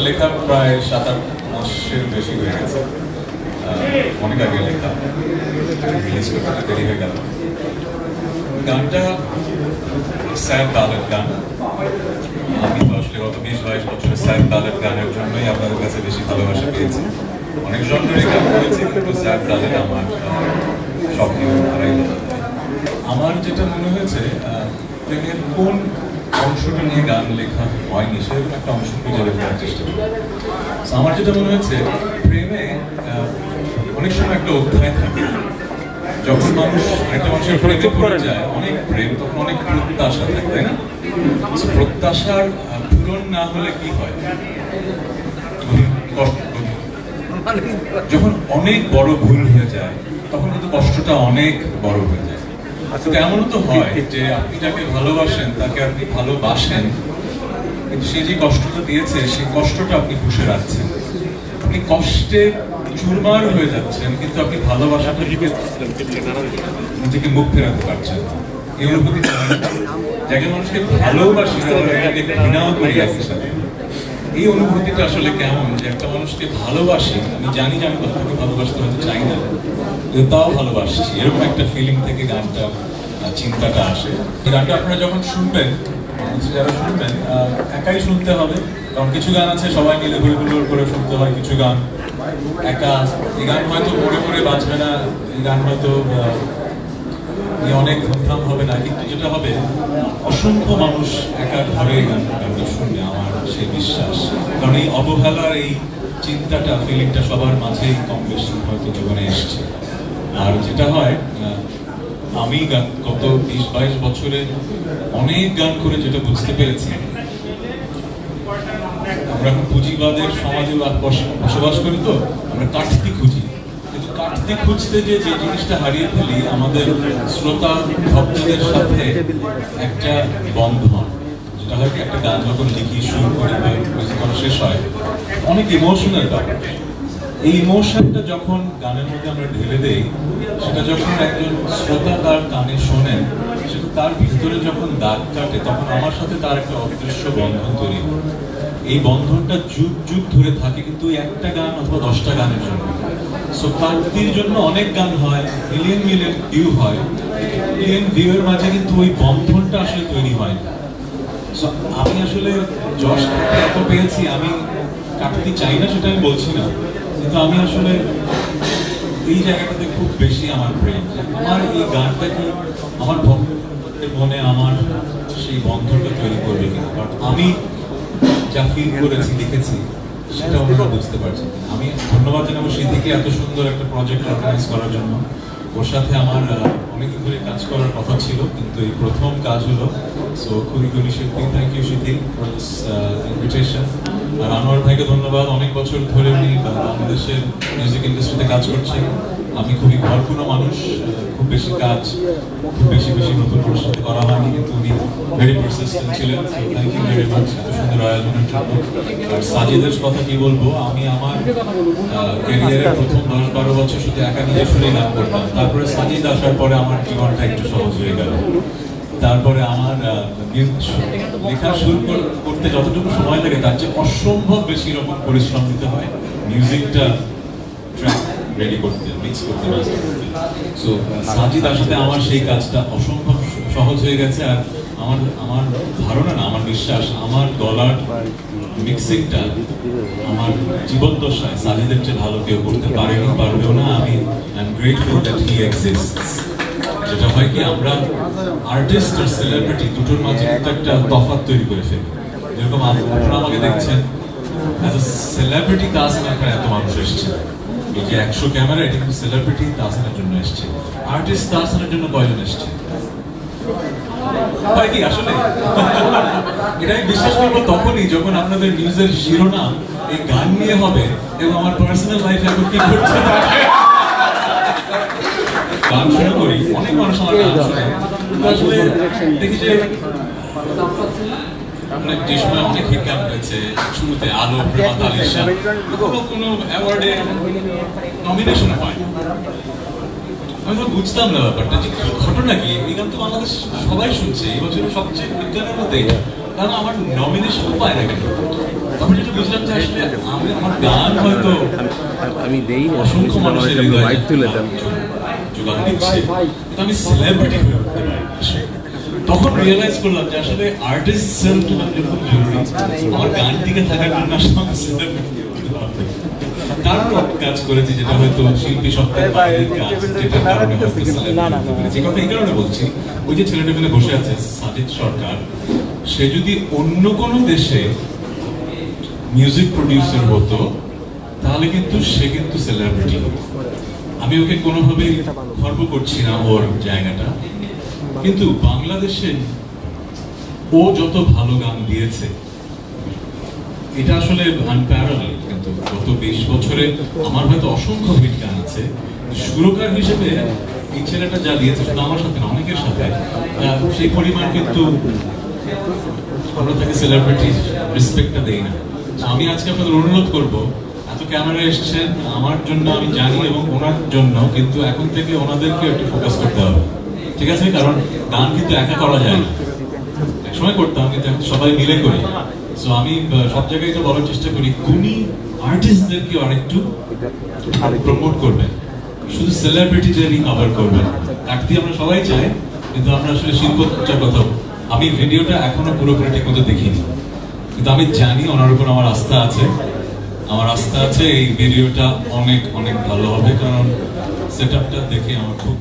লেখা প্রায় 7-8 মাসের বেশি হয়ে গেছে, অনেক আগে লেখা, রিলিজ করতে দেরি হয়ে গেল। গানটা স্যাড ব্যালেড গান। আমি তো আসলে গত 20-22 বছরের স্যাড ব্যালেড গানের জন্যই আপনাদের কাছে বেশি ভালোবাসা পেয়েছি। অনেক জনরের গান করেছি, কিন্তু স্যাড ব্যালেড আমার সবকিছু হারাই। আমার যেটা মনে হয়েছে, প্রেমের কোন অংশটা নিয়ে গান লেখা হয়নি সেরকম একটা অংশ খুঁজে বের করার চেষ্টা করি। আমার যেটা মনে হয়েছে, প্রেমে অনেক সময় একটা অধ্যায় থাকে। যখন মানুষ একটা মানুষের প্রেমে পড়ে যায়, অনেক প্রেম, তখন অনেক প্রত্যাশা থাকে, তাই না? প্রত্যাশার পূরণ না হলে কি হয়? যখন অনেক বড় ভুল হয়ে যায়, তখন কিন্তু কষ্টটা অনেক বড় হয়ে যায়। এমনও তো হয় যে আপনি যাকে ভালোবাসেন তাকে আপনি ভালোবাসেন, কিন্তু সে যে কষ্টটা দিয়েছে সেই কষ্টটা আপনি পুষে রাখছেন। আপনি কষ্টে চুরমার হয়ে যাচ্ছেন, কিন্তু আপনি ভালোবাসাটা নিজেকে মুখ ফেরাতে পারছেন। এই অনুভূতি যাকে মানুষকে ভালোবাসি ঘৃণাও করি একই সাথে। এই অনুভূতিটা আসলে কেমন যে একটা মানুষকে ভালোবাসি, আমি জানি যে আমি কোথাও ভালোবাসতে হয়তো চাই না, কিন্তু তাও ভালোবাসি, এরকম একটা ফিলিং থেকে গানটা চিন্তাটা আসে। এই গানটা আপনারা যখন শুনবেন, যারা শুনবেন, একাই শুনতে হবে, কারণ কিছু গান আছে সবাই মিলে হুড়োহুড়ো করে শুনতে হয়, কিছু গান একা। এই গান হয়তো পড়ে পড়ে বাঁচবে না, এই গান হয়তো অনেক ধুমধাম হবে না, কিন্তু যেটা হবে অসংখ্য মানুষ একা ঘরে গানটা শুনবে, আমার সেই বিশ্বাস। কারণ এই অবহেলার এই চিন্তাটা, ফিলিংটা সবার মাঝেই কম বেশি হয়তো জীবনে এসছে। আর যেটা হয়, আমি গত 20-22 বছরে অনেক গান করে যেটা বুঝতে পেরেছি, আমরা এখন পুঁজিবাদের সমাজে বসবাস করি, তো আমরা কাটতি খুঁজি, কিন্তু কাটতি খুঁজতে যে জিনিসটা হারিয়ে ফেলি, আমাদের শ্রোতা ভক্তদের সাথে একটা বন্ধন, যেটা হয় কি, একটা গান যখন লিখি, শুরু করি বা যখন শেষ হয়, অনেক ইমোশনাল ব্যাপার। এই ইমোশনটা যখন গানের মধ্যে আমরা ঢেলে দেই, সেটা যখন একজন শ্রোতা তার কানে শোনেন, সেটা তার ভিতরে যখন দাগ কাটে, তখন আমার সাথে তার একটা অদৃশ্য বন্ধন তৈরি হয়। এই বন্ধনটা যুগ যুগ ধরে থাকে, কিন্তু একটা গান অথবা 10টা গানের জন্য। সো কাটতির জন্য অনেক গান হয়, মিলিয়ন মিলিয়ন ভিউ হয়, মিলিয়ন ভিউয়ের মাঝে কিন্তু ওই বন্ধনটা আসলে তৈরি হয় না। সো আমি আসলে যশ এত পেয়েছি, আমি কাটতে চাই না সেটা আমি বলছি না, কিন্তু আমি আসলে এই জায়গাটাতে খুব বেশি আমার প্রেম, আমার এই গানটা কি আমার ভক্তের মনে আমার সেই বন্ধনটা তৈরি করবে কিনা। বাট আমি যা ফিল করেছি, লিখেছি, সেটা ওনারা বুঝতে পারছেন। আমি ধন্যবাদ জানাবো সিদ্দিকে এত সুন্দর একটা প্রজেক্ট অর্গানাইজ করার জন্য। ওর সাথে আমার অনেকদিন ধরে কাজ করার কথা ছিল, কিন্তু এই প্রথম কাজ হলো। সো খুবই খুবই শিল্পী, thank you Siddique for this invitation. আর আনোয়ার ভাইকে ধন্যবাদ, অনেক বছর ধরে উনি বাংলাদেশের মিউজিক ইন্ডাস্ট্রিতে কাজ করছেন। আমি খুবই ঘরকুনো মানুষ, খুব বেশি কাজ, খুব বেশি নতুন মানুষের সাথে করা হয়নি, কিন্তু উনি ভেরি পারসিস্টেন্ট ছিলেন। So thank you very much এত সুন্দর আয়োজনের জন্য। আর সাজিদের কথা কি বলবো, আমি আমার ক্যারিয়ারের প্রথম 10-12 বছর শুধু একা নিজে সুরে গান করতাম। তারপরে সাজিদ আসার পরে আমার জীবনটা একটু সহজ হয়ে গেল। তারপরে আমার লেখা শুরু করতে যতটুকু সময় লাগে, তার চেয়ে অসম্ভব বেশি রকম পরিশ্রম দিতে হয় মিউজিকটা ট্র্যাক রেডি করতে, মিক্স করতে। সো সাজিদ আসলে আমার সেই কাজটা অসম্ভব সহজ হয়ে গেছে। আর আমার ধারণা না, আমার বিশ্বাস, আমার গলার মিক্সিংটা আমার জীবদ্দশায় সাজিদের চেয়ে ভালো কেউ করতে পারেনি, পারবেও না। আমি I am grateful that he exists. যেটা হয় কি, আমরা আর্টিস্ট আর সেলিব্রিটি দুটোর মাঝে কিন্তু একটা তফাৎ তৈরি করে ফেলি। যেরকম আপনারা আমাকে দেখছেন, অ্যাজ এ সেলিব্রিটি তাহসিন এখানে এত মানুষ এসছে, এই যে 100 ক্যামেরা, এটা কিন্তু সেলিব্রিটি তাহসিনের জন্য এসছে। আর্টিস্ট তাহসিনের জন্য কয়জন এসছে? হয় কি আসলে? এটা আমি বিশ্বাস করবো তখনই যখন আপনাদের নিউজের শিরোনাম এই গান নিয়ে হবে, এবং আমার পার্সোনাল লাইফে এখন কি ঘটছে গান শুরু করি, অনেক মানুষ আমার গান শুনে, আসলে দেখি যে যে সময় অনেক হিট গান হয়েছে, শুরুতে আলো, প্রেমা, তালিশা, কোনো অ্যাওয়ার্ডে নমিনেশন হয়। আমি তো বুঝতাম না ব্যাপারটা, যে ঘটনা কি। এই গান তো বাংলাদেশ সবাই শুনছে, এই বছরের সবচেয়ে হিট গানের মধ্যে, কারণ আমার নমিনেশন পায় না কেন। আমি যেটা বুঝলাম যে আসলে আমার গান হয়তো আমি দেই অসংখ্য মানুষের হৃদয়ে বাইক তুলে দেন যোগান দিচ্ছে, কিন্তু আমি সেলিব্রিটি হয়ে উঠতে পারি তখন রিয়েলাইজ করলাম যে আসলে আর্টিস্ট সেলফ যেরকম জরুরি, আমার গান টিকে থাকার জন্য আসলে আমাকে celebrity হতে হবে। তারপর কাজ করেছি যেটা হয়তো শিল্পী সত্তার বাইরের কাজ, যেটার কারণে হয়তো celebrity হতে পেরেছি। এই কথা এই কারণে বলছি, ওই যে ছেলেটা এখানে বসে আছে সাজিদ সরকার, সে যদি অন্য কোনো দেশে মিউজিক প্রডিউসার হতো তাহলে কিন্তু সে কিন্তু সেলিব্রিটি। আমি ওকে কোনোভাবেই খর্ব করছি না ওর জায়গাটা, কিন্তু বাংলাদেশে ও যত ভালো গান দিয়েছে এটা আসলে আনপ্যারালেল। কিন্তু গত 20 বছরে আমার হয়তো অসংখ্য হিট গান আছে, সুরকার হিসেবে এই ছেলেটা যা দিয়েছে শুধু আমার সাথে না, অনেকের সাথে সেই পরিমাণ কিন্তু আমরা তাকে সেলিব্রিটি রেসপেক্টটা দেই না। আমি আজকে আপনাদের অনুরোধ করব, এত ক্যামেরা এসছেন আমার জন্য আমি জানি এবং ওনার জন্য, কিন্তু এখন থেকে ওনাদেরকে একটু ফোকাস করতে হবে, ঠিক আছে? কারণ গান কিন্তু একা করা যায় না, একসময় করতাম কিন্তু এখন সবাই মিলে করি। সো আমি সব জায়গায় এটা বলার চেষ্টা করি, গুণী আর্টিস্টদেরকে আরেকটু প্রমোট করবেন, শুধু সেলিব্রিটিদেরই কভার করবেন। কাটতি আমরা সবাই চাই, কিন্তু আমরা আসলে শিল্পচর্চার কথা, আমি ভিডিওটা এখনো পুরোপুরি ঠিক মতো দেখিনি, কিন্তু আমি জানি ওনার উপর আমার আস্থা আছে। আমার আস্থা আছে এই ভিডিওটা অনেক অনেক ভালো হবে, কারণ সেট আপটা দেখে আমার খুব